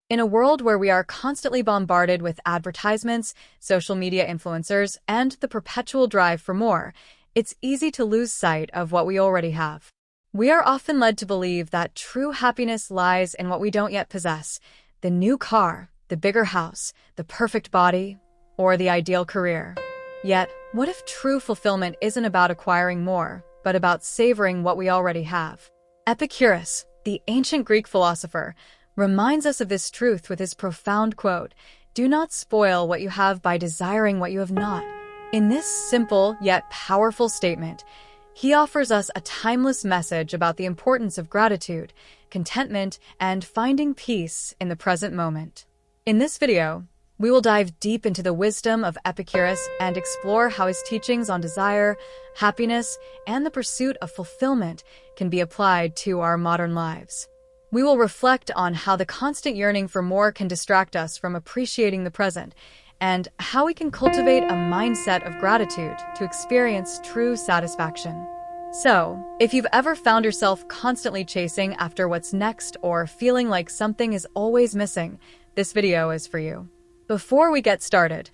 In a world where we are constantly bombarded with advertisements, social media influencers, and the perpetual drive for more, it's easy to lose sight of what we already have. We are often led to believe that true happiness lies in what we don't yet possess: the new car, the bigger house, the perfect body, or the ideal career. Yet, what if true fulfillment isn't about acquiring more, but about savoring what we already have? Epicurus, the ancient Greek philosopher, reminds us of this truth with his profound quote, "Do not spoil what you have by desiring what you have not." In this simple yet powerful statement, he offers us a timeless message about the importance of gratitude, contentment, and finding peace in the present moment. In this video, we will dive deep into the wisdom of Epicurus and explore how his teachings on desire, happiness, and the pursuit of fulfillment can be applied to our modern lives. We will reflect on how the constant yearning for more can distract us from appreciating the present, and how we can cultivate a mindset of gratitude to experience true satisfaction. So, if you've ever found yourself constantly chasing after what's next or feeling like something is always missing, this video is for you. Before we get started,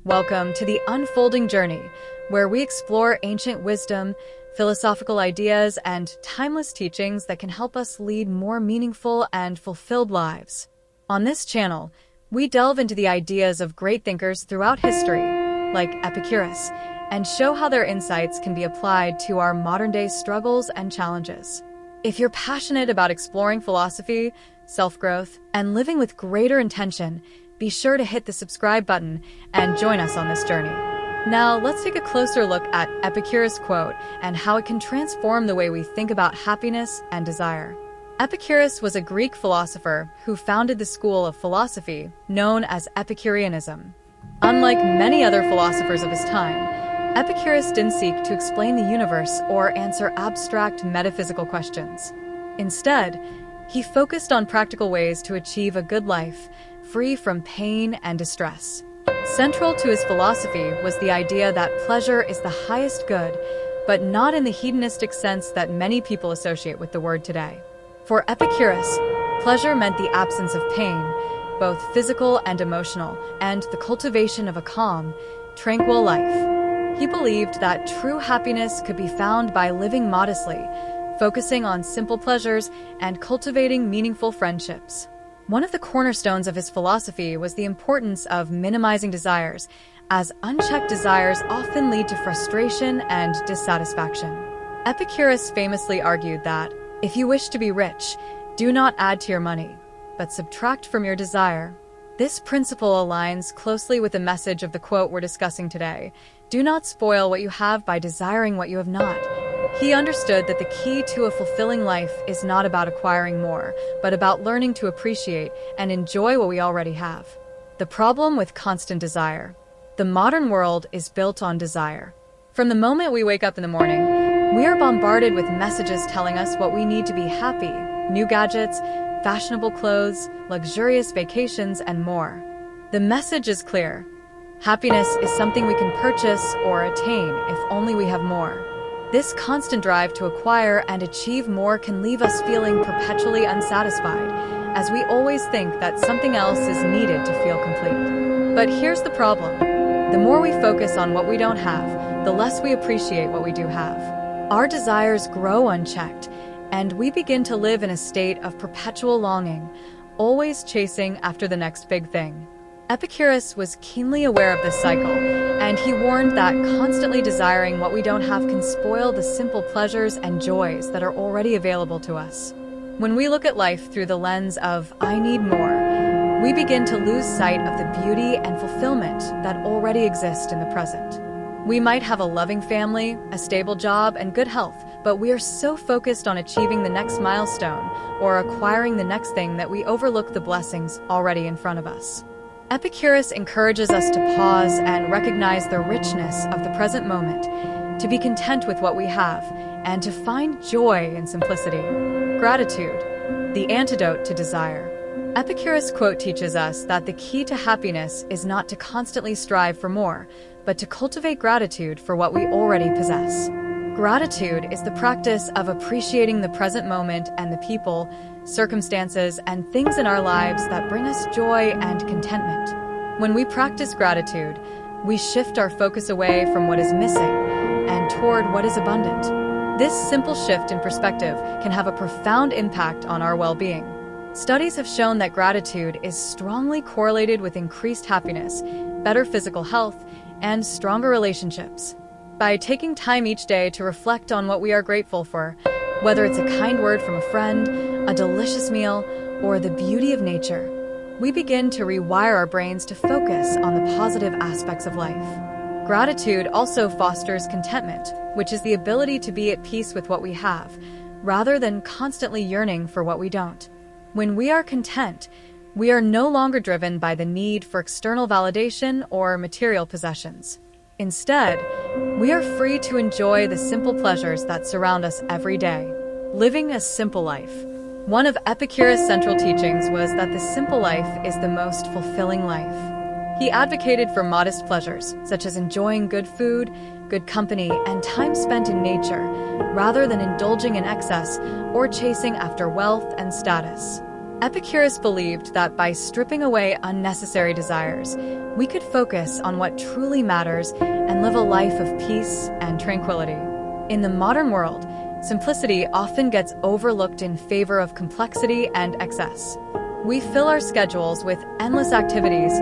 welcome to the Unfolding Journey, where we explore ancient wisdom, philosophical ideas, and timeless teachings that can help us lead more meaningful and fulfilled lives. On this channel, we delve into the ideas of great thinkers throughout history, like Epicurus, and show how their insights can be applied to our modern-day struggles and challenges. If you're passionate about exploring philosophy, self-growth, and living with greater intention, be sure to hit the subscribe button and join us on this journey. Now, let's take a closer look at Epicurus' quote and how it can transform the way we think about happiness and desire. Epicurus was a Greek philosopher who founded the school of philosophy known as Epicureanism. Unlike many other philosophers of his time, Epicurus didn't seek to explain the universe or answer abstract metaphysical questions. Instead, he focused on practical ways to achieve a good life, free from pain and distress. Central to his philosophy was the idea that pleasure is the highest good, but not in the hedonistic sense that many people associate with the word today. For Epicurus, pleasure meant the absence of pain, both physical and emotional, and the cultivation of a calm, tranquil life. He believed that true happiness could be found by living modestly, focusing on simple pleasures, and cultivating meaningful friendships. One of the cornerstones of his philosophy was the importance of minimizing desires, as unchecked desires often lead to frustration and dissatisfaction. Epicurus famously argued that, if you wish to be rich, do not add to your money, but subtract from your desire. This principle aligns closely with the message of the quote we're discussing today: "Do not spoil what you have by desiring what you have not." He understood that the key to a fulfilling life is not about acquiring more, but about learning to appreciate and enjoy what we already have. The problem with constant desire. The modern world is built on desire. From the moment we wake up in the morning, we are bombarded with messages telling us what we need to be happy: new gadgets, fashionable clothes, luxurious vacations, and more. The message is clear. Happiness is something we can purchase or attain if only we have more. This constant drive to acquire and achieve more can leave us feeling perpetually unsatisfied, as we always think that something else is needed to feel complete. But here's the problem. The more we focus on what we don't have, the less we appreciate what we do have. Our desires grow unchecked, and we begin to live in a state of perpetual longing, always chasing after the next big thing. Epicurus was keenly aware of this cycle, and he warned that constantly desiring what we don't have can spoil the simple pleasures and joys that are already available to us. When we look at life through the lens of "I need more," we begin to lose sight of the beauty and fulfillment that already exist in the present. We might have a loving family, a stable job, and good health, but we are so focused on achieving the next milestone or acquiring the next thing that we overlook the blessings already in front of us. Epicurus encourages us to pause and recognize the richness of the present moment, to be content with what we have, and to find joy in simplicity. Gratitude, the antidote to desire. Epicurus' quote teaches us that the key to happiness is not to constantly strive for more, but to cultivate gratitude for what we already possess. Gratitude is the practice of appreciating the present moment and the people, circumstances, and things in our lives that bring us joy and contentment. When we practice gratitude, we shift our focus away from what is missing and toward what is abundant. This simple shift in perspective can have a profound impact on our well-being. Studies have shown that gratitude is strongly correlated with increased happiness, better physical health, and stronger relationships. By taking time each day to reflect on what we are grateful for, whether it's a kind word from a friend, a delicious meal, or the beauty of nature, we begin to rewire our brains to focus on the positive aspects of life. Gratitude also fosters contentment, which is the ability to be at peace with what we have, rather than constantly yearning for what we don't. When we are content, we are no longer driven by the need for external validation or material possessions. Instead, we are free to enjoy the simple pleasures that surround us every day, living a simple life. One of Epicurus' central teachings was that the simple life is the most fulfilling life. He advocated for modest pleasures, such as enjoying good food, good company, and time spent in nature, rather than indulging in excess or chasing after wealth and status. Epicurus believed that by stripping away unnecessary desires, we could focus on what truly matters and live a life of peace and tranquility. In the modern world, simplicity often gets overlooked in favor of complexity and excess. We fill our schedules with endless activities,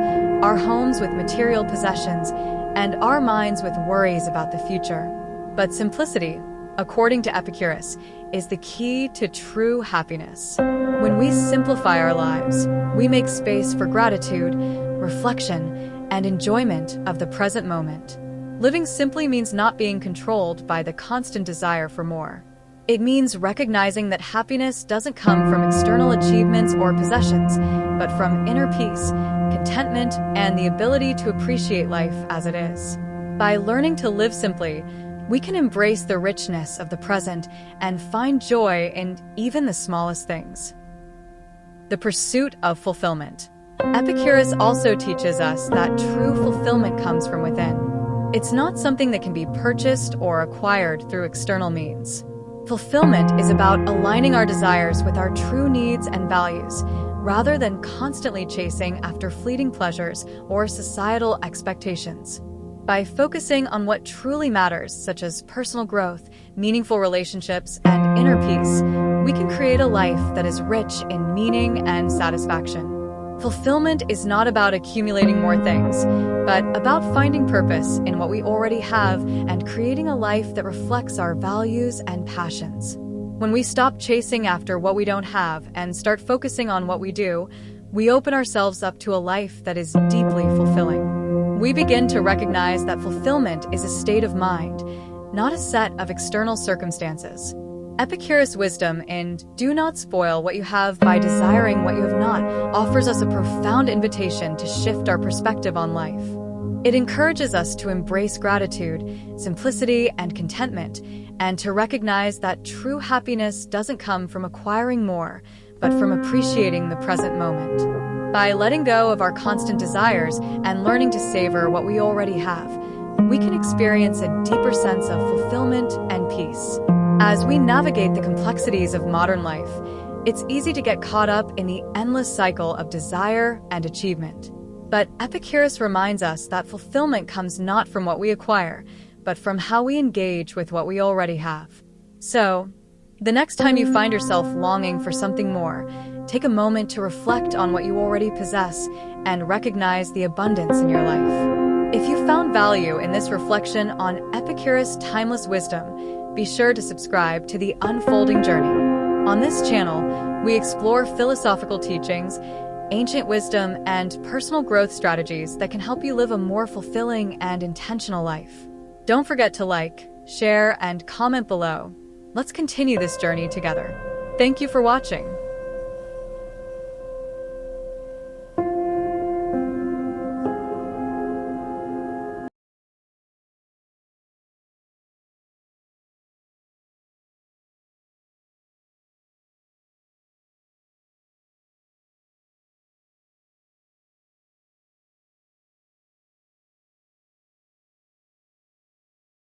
our homes with material possessions, and our minds with worries about the future. But simplicity, according to Epicurus, is the key to true happiness. When we simplify our lives, we make space for gratitude, reflection, and enjoyment of the present moment. Living simply means not being controlled by the constant desire for more. It means recognizing that happiness doesn't come from external achievements or possessions, but from inner peace, contentment, and the ability to appreciate life as it is. By learning to live simply, we can embrace the richness of the present and find joy in even the smallest things. The pursuit of fulfillment. Epicurus also teaches us that true fulfillment comes from within. It's not something that can be purchased or acquired through external means. Fulfillment is about aligning our desires with our true needs and values, rather than constantly chasing after fleeting pleasures or societal expectations. By focusing on what truly matters, such as personal growth, meaningful relationships, and inner peace, we can create a life that is rich in meaning and satisfaction. Fulfillment is not about accumulating more things, but about finding purpose in what we already have and creating a life that reflects our values and passions. When we stop chasing after what we don't have and start focusing on what we do, we open ourselves up to a life that is deeply fulfilling. We begin to recognize that fulfillment is a state of mind, not a set of external circumstances. Epicurus' wisdom in "Do not spoil what you have by desiring what you have not" offers us a profound invitation to shift our perspective on life. It encourages us to embrace gratitude, simplicity, and contentment, and to recognize that true happiness doesn't come from acquiring more, but from appreciating the present moment. By letting go of our constant desires and learning to savor what we already have, we can experience a deeper sense of fulfillment and peace. As we navigate the complexities of modern life, it's easy to get caught up in the endless cycle of desire and achievement. But Epicurus reminds us that fulfillment comes not from what we acquire, but from how we engage with what we already have. So, the next time you find yourself longing for something more, take a moment to reflect on what you already possess and recognize the abundance in your life. If you found value in this reflection on Epicurus' timeless wisdom, be sure to subscribe to The Unfolding Journey. On this channel, we explore philosophical teachings, ancient wisdom, and personal growth strategies that can help you live a more fulfilling and intentional life. Don't forget to like, share, and comment below. Let's continue this journey together. Thank you for watching.